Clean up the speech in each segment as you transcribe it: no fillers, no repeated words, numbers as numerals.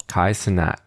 Cenat.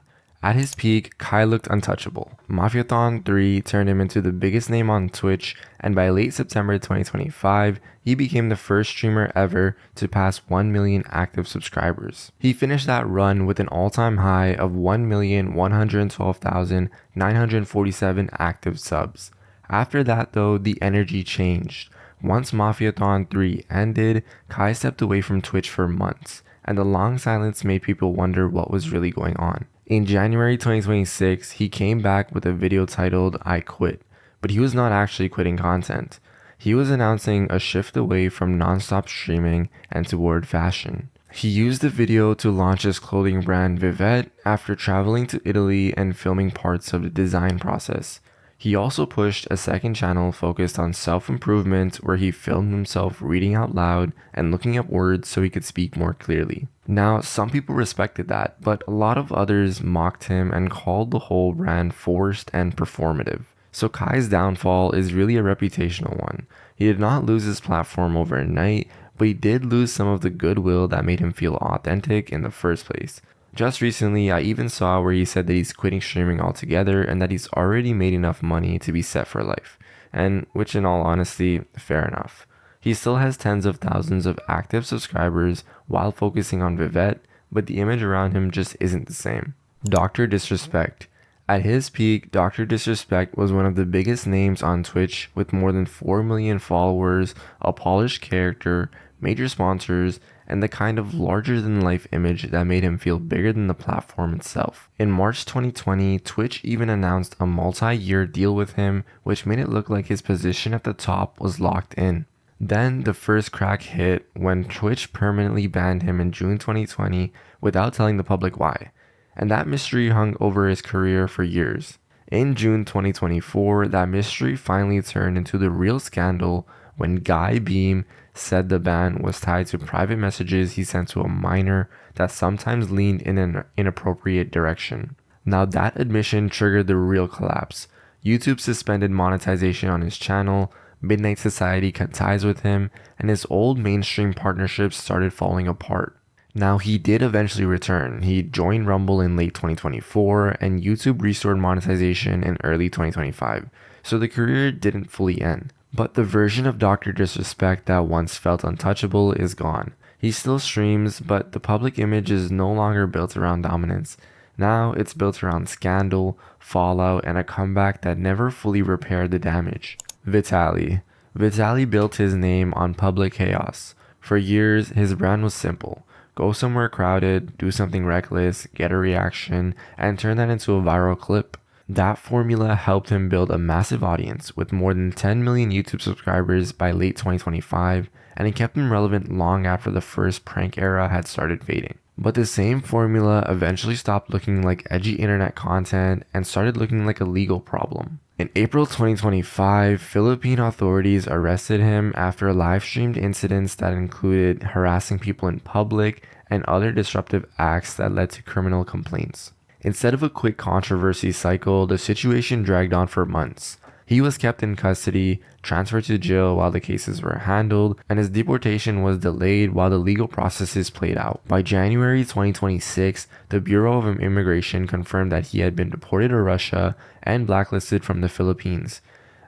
At his peak, Kai looked untouchable. Mafiathon 3 turned him into the biggest name on Twitch, and by late September 2025, he became the first streamer ever to pass 1 million active subscribers. He finished that run with an all-time high of 1,112,947 active subs. After that though, the energy changed. Once Mafiathon 3 ended, Kai stepped away from Twitch for months, and the long silence made people wonder what was really going on. In January 2026, he came back with a video titled "I Quit," but he was not actually quitting content. He was announcing a shift away from non-stop streaming and toward fashion. He used the video to launch his clothing brand Vivette after traveling to Italy and filming parts of the design process. He also pushed a second channel focused on self-improvement where he filmed himself reading out loud and looking up words so he could speak more clearly. Now, some people respected that, but a lot of others mocked him and called the whole brand forced and performative. So Kai's downfall is really a reputational one. He did not lose his platform overnight, but he did lose some of the goodwill that made him feel authentic in the first place. Just recently, I even saw where he said that he's quitting streaming altogether and that he's already made enough money to be set for life. And which in all honesty, fair enough. He still has tens of thousands of active subscribers while focusing on Vivette, but the image around him just isn't the same. DrDisrespect. At his peak, DrDisrespect was one of the biggest names on Twitch with more than 4 million followers, a polished character, major sponsors, and the kind of larger-than-life image that made him feel bigger than the platform itself. In March 2020, Twitch even announced a multi-year deal with him, which made it look like his position at the top was locked in. Then the first crack hit when Twitch permanently banned him in June 2020 without telling the public why, and that mystery hung over his career for years. In June 2024, that mystery finally turned into the real scandal when Guy Beam said the ban was tied to private messages he sent to a minor that sometimes leaned in an inappropriate direction. Now that admission triggered the real collapse. YouTube suspended monetization on his channel, Midnight Society cut ties with him, and his old mainstream partnerships started falling apart. Now he did eventually return. He joined Rumble in late 2024 and YouTube restored monetization in early 2025, so the career didn't fully end. But the version of DrDisrespect that once felt untouchable is gone. He still streams, but the public image is no longer built around dominance. Now it's built around scandal, fallout, and a comeback that never fully repaired the damage. Vitaly. Vitaly built his name on public chaos. For years, his brand was simple. Go somewhere crowded, do something reckless, get a reaction, and turn that into a viral clip. That formula helped him build a massive audience with more than 10 million YouTube subscribers by late 2025, and it kept him relevant long after the first prank era had started fading. But the same formula eventually stopped looking like edgy internet content and started looking like a legal problem. In April 2025, Philippine authorities arrested him after live-streamed incidents that included harassing people in public and other disruptive acts that led to criminal complaints. Instead of a quick controversy cycle, the situation dragged on for months. He was kept in custody, transferred to jail while the cases were handled, and his deportation was delayed while the legal processes played out. By January 2026, the Bureau of Immigration confirmed that he had been deported to Russia and blacklisted from the Philippines.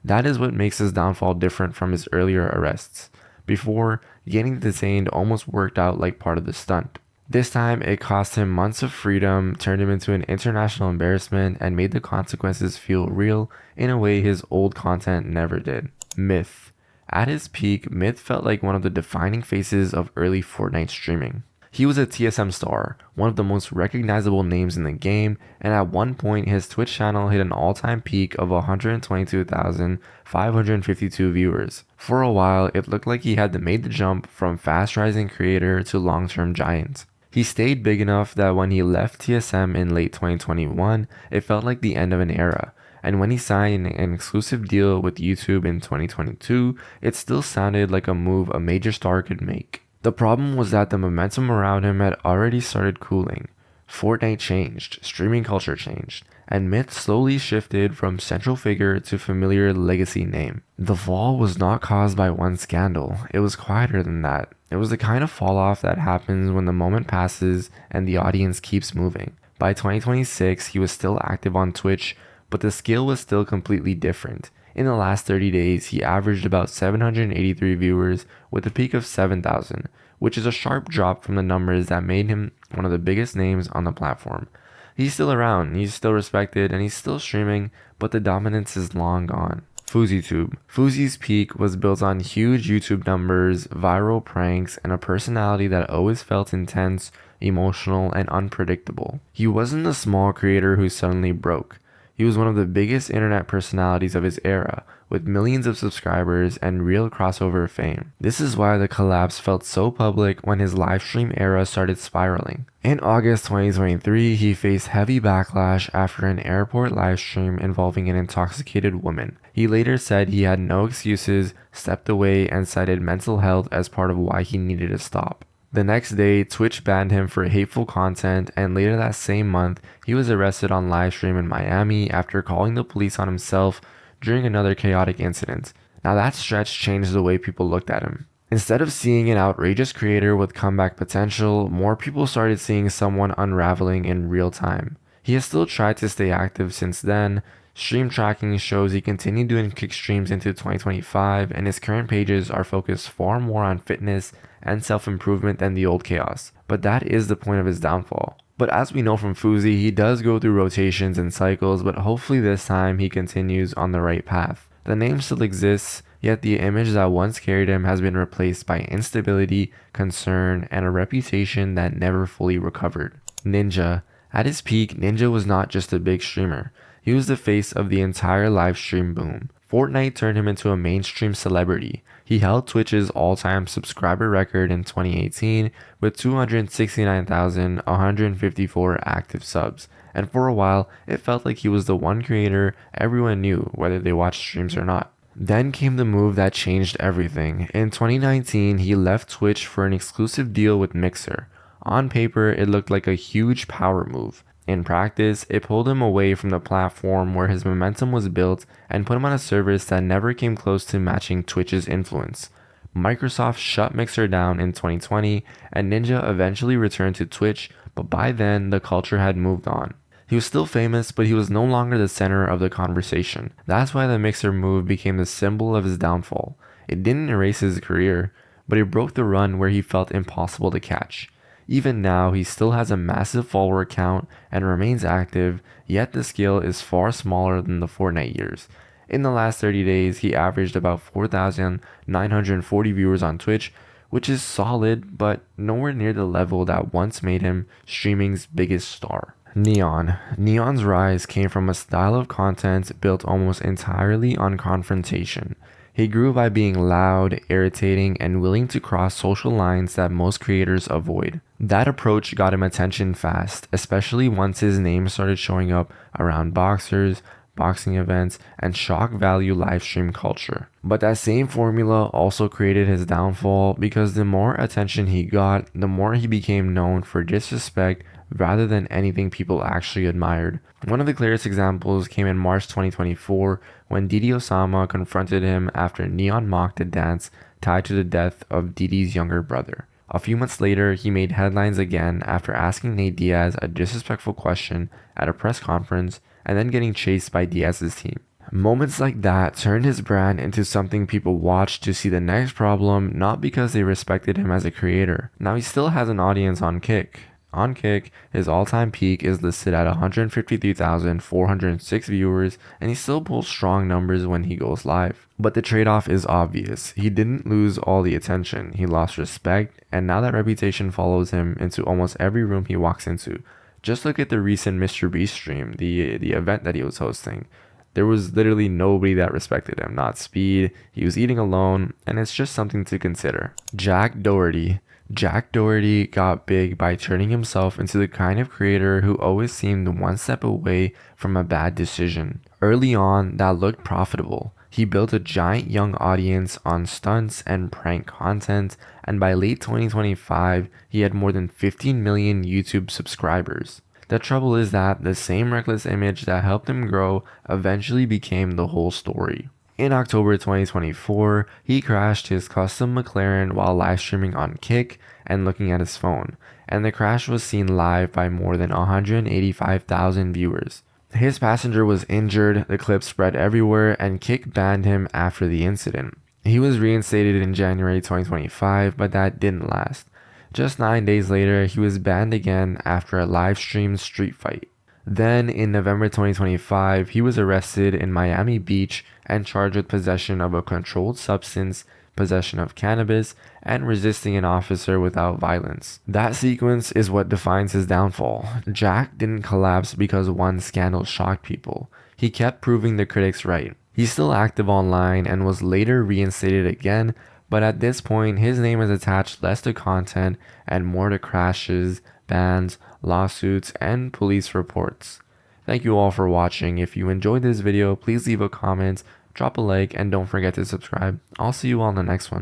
That is what makes his downfall different from his earlier arrests. Before, getting detained almost worked out like part of the stunt. This time, it cost him months of freedom, turned him into an international embarrassment, and made the consequences feel real in a way his old content never did. Myth. At his peak, Myth felt like one of the defining faces of early Fortnite streaming. He was a TSM star, one of the most recognizable names in the game, and at one point his Twitch channel hit an all-time peak of 122,552 viewers. For a while, it looked like he had made the jump from fast-rising creator to long-term giant. He stayed big enough that when he left TSM in late 2021, it felt like the end of an era. And when he signed an exclusive deal with YouTube in 2022, it still sounded like a move a major star could make. The problem was that the momentum around him had already started cooling. Fortnite changed, streaming culture changed, and Myth slowly shifted from central figure to familiar legacy name. The fall was not caused by one scandal, it was quieter than that. It was the kind of fall off that happens when the moment passes and the audience keeps moving. By 2026, he was still active on Twitch, but the scale was still completely different. In the last 30 days, he averaged about 783 viewers with a peak of 7,000, which is a sharp drop from the numbers that made him one of the biggest names on the platform. He's still around, he's still respected, and he's still streaming, but the dominance is long gone. FouseyTube. Fousey's peak was built on huge YouTube numbers, viral pranks, and a personality that always felt intense, emotional, and unpredictable. He wasn't a small creator who suddenly broke. He was one of the biggest internet personalities of his era, with millions of subscribers and real crossover fame. This is why the collapse felt so public when his livestream era started spiraling. In August 2023, he faced heavy backlash after an airport livestream involving an intoxicated woman. He later said he had no excuses, stepped away, and cited mental health as part of why he needed to stop. The next day, Twitch banned him for hateful content, and later that same month, he was arrested on livestream in Miami after calling the police on himself during another chaotic incident. Now that stretch changed the way people looked at him. Instead of seeing an outrageous creator with comeback potential, more people started seeing someone unraveling in real time. He has still tried to stay active since then. Stream tracking shows he continued doing kick streams into 2025, and his current pages are focused far more on fitness and self-improvement than the old chaos. But that is the point of his downfall. But as we know from Fousey, he does go through rotations and cycles, but hopefully this time he continues on the right path. The name still exists, yet the image that once carried him has been replaced by instability, concern, and a reputation that never fully recovered. Ninja. At his peak, Ninja was not just a big streamer. He was the face of the entire livestream boom. Fortnite turned him into a mainstream celebrity. He held Twitch's all-time subscriber record in 2018 with 269,154 active subs, and for a while, it felt like he was the one creator everyone knew whether they watched streams or not. Then came the move that changed everything. In 2019, he left Twitch for an exclusive deal with Mixer. On paper, it looked like a huge power move. In practice, it pulled him away from the platform where his momentum was built and put him on a service that never came close to matching Twitch's influence. Microsoft shut Mixer down in 2020, and Ninja eventually returned to Twitch, but by then, the culture had moved on. He was still famous, but he was no longer the center of the conversation. That's why the Mixer move became the symbol of his downfall. It didn't erase his career, but it broke the run where he felt impossible to catch. Even now, he still has a massive follower count and remains active, yet the scale is far smaller than the Fortnite years. In the last 30 days, he averaged about 4,940 viewers on Twitch, which is solid, but nowhere near the level that once made him streaming's biggest star. Neon. Neon's rise came from a style of content built almost entirely on confrontation. He grew by being loud, irritating, and willing to cross social lines that most creators avoid. That approach got him attention fast, especially once his name started showing up around boxers, boxing events, and shock value livestream culture. But that same formula also created his downfall because the more attention he got, the more he became known for disrespect rather than anything people actually admired. One of the clearest examples came in March 2024 when Didi Osama confronted him after Neon mocked a dance tied to the death of Didi's younger brother. A few months later, he made headlines again after asking Nate Diaz a disrespectful question at a press conference and then getting chased by Diaz's team. Moments like that turned his brand into something people watched to see the next problem, not because they respected him as a creator. Now he still has an audience on Kick. On Kick, his all-time peak is listed at 153,406 viewers, and he still pulls strong numbers when he goes live. But the trade-off is obvious. He didn't lose all the attention, he lost respect, and now that reputation follows him into almost every room he walks into. Just look at the recent Mr. Beast stream, the event that he was hosting. There was literally nobody that respected him, not Speed, he was eating alone, and it's just something to consider. Doherty. Jack Doherty got big by turning himself into the kind of creator who always seemed one step away from a bad decision. Early on, that looked profitable. He built a giant young audience on stunts and prank content, and by late 2025, he had more than 15 million YouTube subscribers. The trouble is that the same reckless image that helped him grow eventually became the whole story. In October 2024, he crashed his custom McLaren while live streaming on Kick and looking at his phone, and the crash was seen live by more than 185,000 viewers. His passenger was injured, the clip spread everywhere, and Kick banned him after the incident. He was reinstated in January 2025, but that didn't last. Just 9 days later, he was banned again after a live streamed street fight. Then, in November 2025, he was arrested in Miami Beach and charged with possession of a controlled substance, possession of cannabis, and resisting an officer without violence. That sequence is what defines his downfall. Jack didn't collapse because one scandal shocked people. He kept proving the critics right. He's still active online and was later reinstated again, but at this point, his name is attached less to content and more to crashes, bans, lawsuits, and police reports. Thank you all for watching. If you enjoyed this video, please leave a comment, drop a like, and don't forget to subscribe. I'll see you all in the next one.